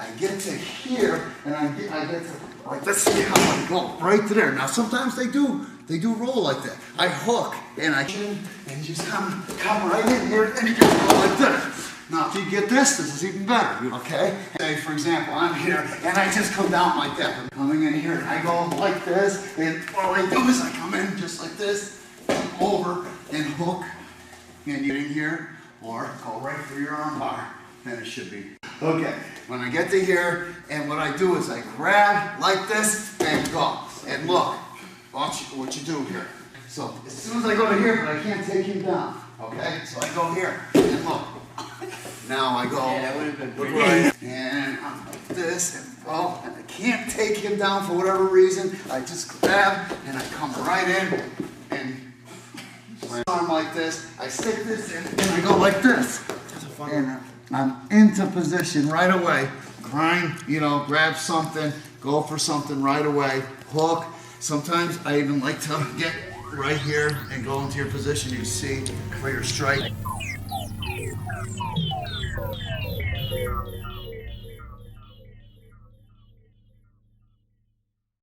I get to here, and I get to, like, let's see how I go, right to there. Now, sometimes they do roll like that. I hook, and I can, and you just come right in here, and you just go like this. Now, if you get this is even better, okay? Say, for example, I'm here, and I just come down like that. I'm coming in here, and I go like this, and all I do is I come in just like this, over, and hook, and you get in here, or go right through your arm bar, then it should be. Okay, when I get to here, and what I do is I grab like this, and go. And look, watch what you do here. So, as soon as I go to here, but I can't take him down, okay? So I go here, and look. Now I go, yeah, that would have been pretty. and I'm like this, and go, and I can't take him down for whatever reason. I just grab, and I come right in, and my arm like this. I stick this in, and I go like this. And I'm into position right away. Grind, grab something, go for something right away, hook. Sometimes I even like to get right here and go into your position, you see, for your strike.